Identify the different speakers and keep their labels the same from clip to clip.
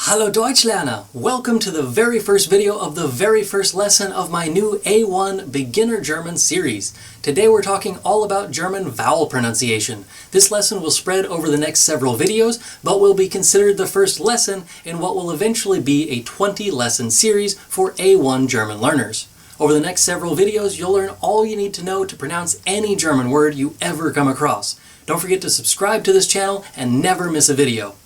Speaker 1: Hallo Deutschlerner! Welcome to the very first video of the very first lesson of my new A1 Beginner German series. Today we're talking all about German vowel pronunciation. This lesson will spread over the next several videos, but will be considered the first lesson in what will eventually be a 20-lesson series for A1 German learners. Over the next several videos, you'll learn all you need to know to pronounce any German word you ever come across. Don't forget to subscribe to this channel and never miss a video.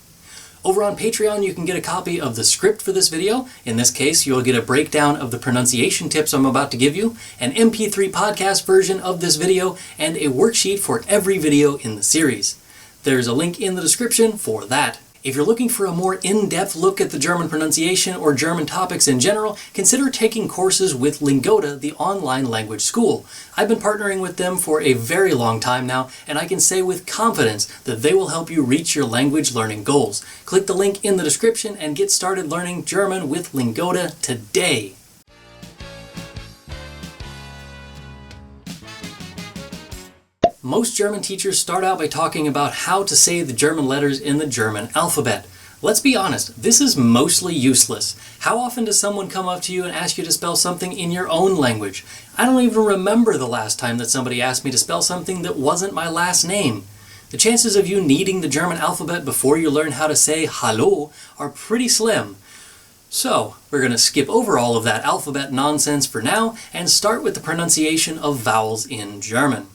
Speaker 1: Over on Patreon, you can get a copy of the script for this video. In this case, you'll get a breakdown of the pronunciation tips I'm about to give you, an MP3 podcast version of this video, and a worksheet for every video in the series. There's a link in the description for that. If you're looking for a more in-depth look at the German pronunciation or German topics in general, consider taking courses with Lingota, the online language school. I've been partnering with them for a very long time now, and I can say with confidence that they will help you reach your language learning goals. Click the link in the description and get started learning German with Lingota today. Most German teachers start out by talking about how to say the German letters in the German alphabet. Let's be honest, this is mostly useless. How often does someone come up to you and ask you to spell something in your own language? I don't even remember the last time that somebody asked me to spell something that wasn't my last name. The chances of you needing the German alphabet before you learn how to say hallo are pretty slim. So, we're going to skip over all of that alphabet nonsense for now and start with the pronunciation of vowels in German.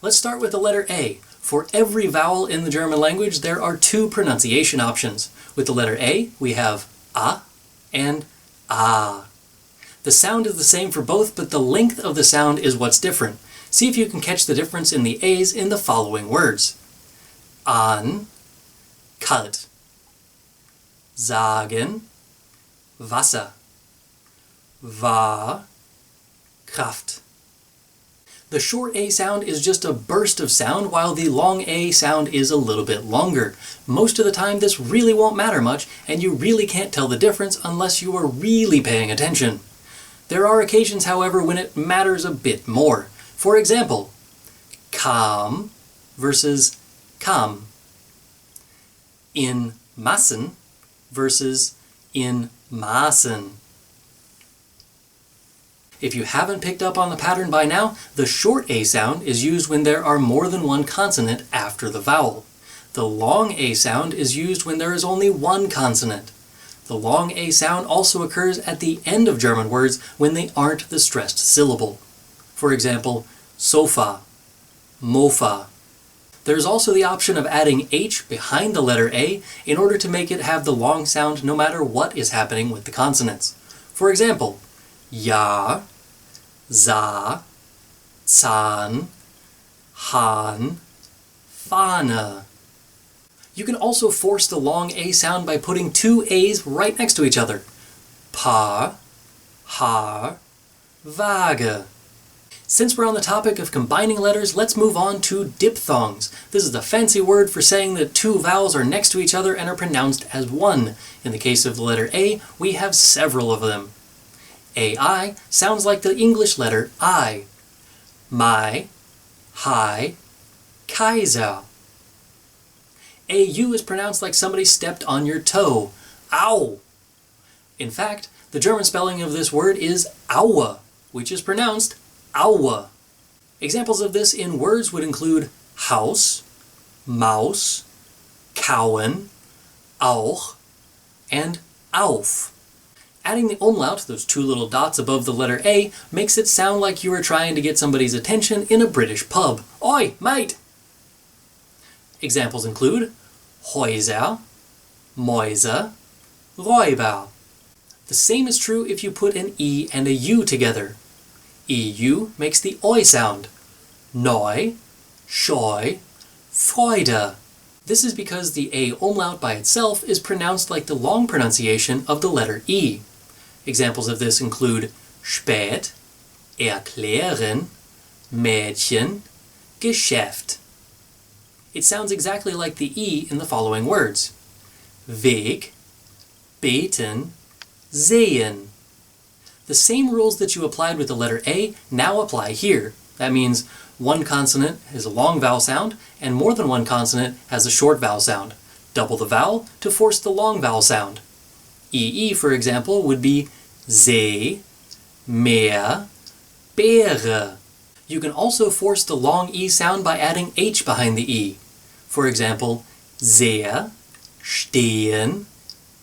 Speaker 1: Let's start with the letter A. For every vowel in the German language, there are two pronunciation options. With the letter A, we have A and A. The sound is the same for both, but the length of the sound is what's different. See if you can catch the difference in the A's in the following words. An, kalt. Sagen, Wasser. War, Kraft. The short A sound is just a burst of sound, while the long A sound is a little bit longer. Most of the time this really won't matter much, and you really can't tell the difference unless you are really paying attention. There are occasions, however, when it matters a bit more. For example, kam versus kam. In Massen versus in Maßen. If you haven't picked up on the pattern by now, the short A sound is used when there are more than one consonant after the vowel. The long A sound is used when there is only one consonant. The long A sound also occurs at the end of German words when they aren't the stressed syllable. For example, sofa, mofa. There's also the option of adding H behind the letter A in order to make it have the long sound no matter what is happening with the consonants. For example, Ja, Sa, Zahn, Hahn, Fahne. You can also force the long A sound by putting two A's right next to each other. Paar, Haar, Waage. Since we're on the topic of combining letters, let's move on to diphthongs. This is the fancy word for saying that two vowels are next to each other and are pronounced as one. In the case of the letter A, we have several of them. AI sounds like the English letter I. My, Hi, Kaiser. AU is pronounced like somebody stepped on your toe. Ow! In fact, the German spelling of this word is Aue, which is pronounced Aue. Examples of this in words would include Haus, Maus, Kauen, Auch, and Auf. Adding the umlaut, those two little dots above the letter A, makes it sound like you are trying to get somebody's attention in a British pub. Oi, mate! Examples include Häuser, Mäuse, Räuber. The same is true if you put an E and a U together. EU makes the Oi sound. Neu, Scheu, Freude. This is because the A umlaut by itself is pronounced like the long pronunciation of the letter E. Examples of this include spät, erklären, Mädchen, Geschäft. It sounds exactly like the E in the following words. Weg, beten, sehen. The same rules that you applied with the letter A now apply here. That means one consonant is a long vowel sound, and more than one consonant has a short vowel sound. Double the vowel to force the long vowel sound. EE, for example, would be See, Meer, Beere. You can also force the long E sound by adding H behind the E. For example, sehr, stehen,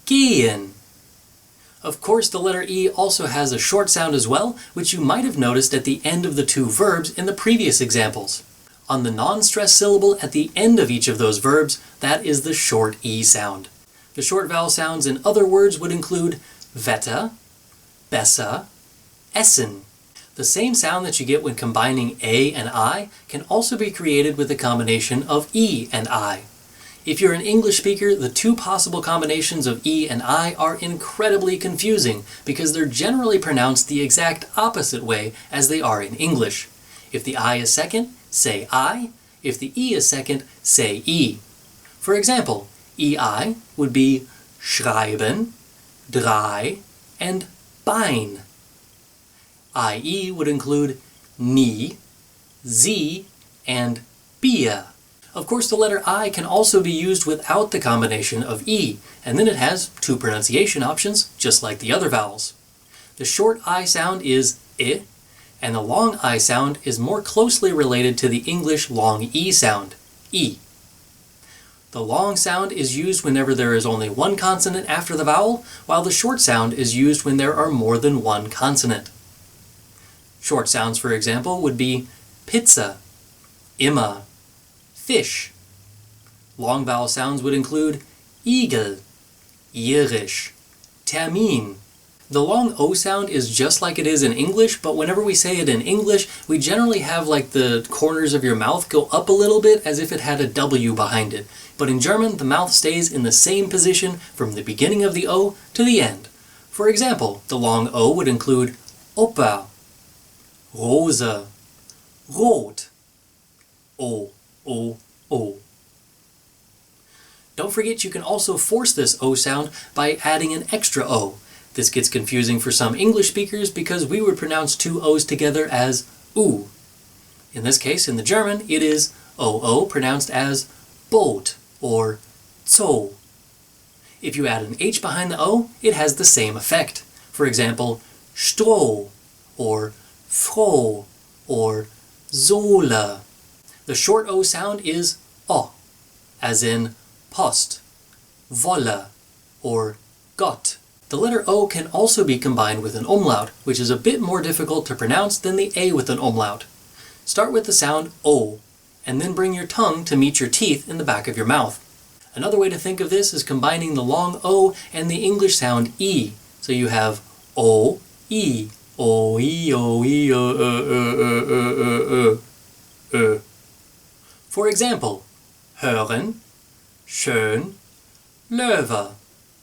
Speaker 1: gehen. Of course, the letter E also has a short sound as well, which you might have noticed at the end of the two verbs in the previous examples. On the non-stressed syllable at the end of each of those verbs, that is the short E sound. The short vowel sounds in other words would include Wetter, besser, essen. The same sound that you get when combining A and I can also be created with a combination of E and I. If you're an English speaker, the two possible combinations of E and I are incredibly confusing because they're generally pronounced the exact opposite way as they are in English. If the I is second, say I. If the E is second, say E. For example, EI would be schreiben, drei, and Bein. IE would include nie, sie, and Bier. Of course, the letter I can also be used without the combination of E, and then it has two pronunciation options, just like the other vowels. The short I sound is I, and the long I sound is more closely related to the English long E sound, E. The long sound is used whenever there is only one consonant after the vowel, while the short sound is used when there are more than one consonant. Short sounds, for example, would be pizza, immer, fish. Long vowel sounds would include Igel, irisch, Termin. The long O sound is just like it is in English, but whenever we say it in English, we generally have like the corners of your mouth go up a little bit as if it had a W behind it. But in German, the mouth stays in the same position from the beginning of the O to the end. For example, the long O would include Oper, Rose, Rot, O, O, O. Don't forget you can also force this O sound by adding an extra O. This gets confusing for some English speakers because we would pronounce two O's together as U. In this case, in the German, it is OO pronounced as Boot or Zoo. If you add an H behind the O, it has the same effect. For example, Stroh or Froh or Sohle. The short O sound is O, as in Post, Wolle, or Gott. The letter O can also be combined with an umlaut, which is a bit more difficult to pronounce than the A with an umlaut. Start with the sound O, and then bring your tongue to meet your teeth in the back of your mouth. Another way to think of this is combining the long O and the English sound E. So you have O, E, O, E, O, E, O. For example, hören, schön, Löwe.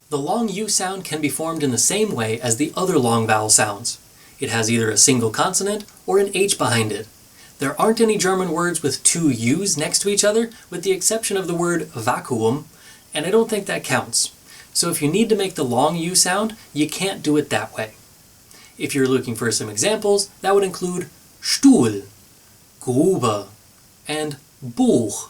Speaker 1: The long U sound can be formed in the same way as the other long vowel sounds. It has either a single consonant or an H behind it. There aren't any German words with two U's next to each other, with the exception of the word vacuum, and I don't think that counts. So if you need to make the long U sound, you can't do it that way. If you're looking for some examples, that would include Stuhl, Grube, and Buch.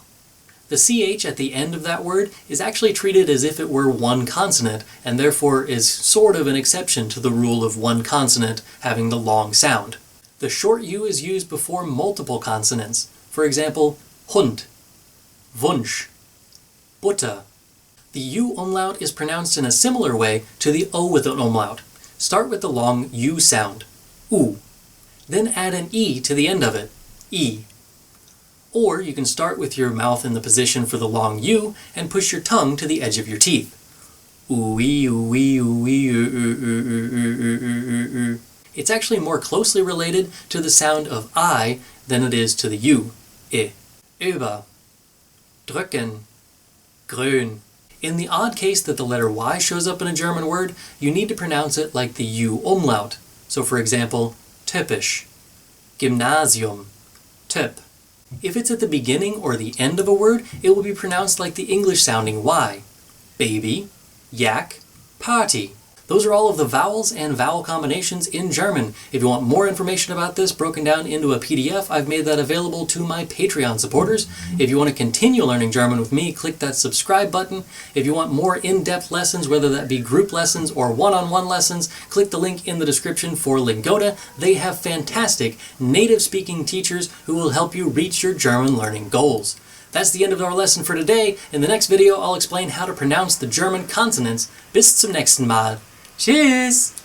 Speaker 1: The CH at the end of that word is actually treated as if it were one consonant, and therefore is sort of an exception to the rule of one consonant having the long sound. The short U is used before multiple consonants. For example, Hund, Wunsch, Butter. The U umlaut is pronounced in a similar way to the O with an umlaut. Start with the long U sound, U. Then add an E to the end of it, E. Or you can start with your mouth in the position for the long U and push your tongue to the edge of your teeth. Ooey, ooey, ooey, It's actually more closely related to the sound of I than it is to the U, I. Über, drücken, grün. In the odd case that the letter Y shows up in a German word, you need to pronounce it like the U umlaut. So for example, typisch, Gymnasium, Typ. If it's at the beginning or the end of a word, it will be pronounced like the English-sounding Y. Baby, yak, party. Those are all of the vowels and vowel combinations in German. If you want more information about this broken down into a PDF, I've made that available to my Patreon supporters. If you want to continue learning German with me, click that subscribe button. If you want more in-depth lessons, whether that be group lessons or one-on-one lessons, click the link in the description for Lingoda. They have fantastic native-speaking teachers who will help you reach your German learning goals. That's the end of our lesson for today. In the next video, I'll explain how to pronounce the German consonants. Bis zum nächsten Mal. Tschüss!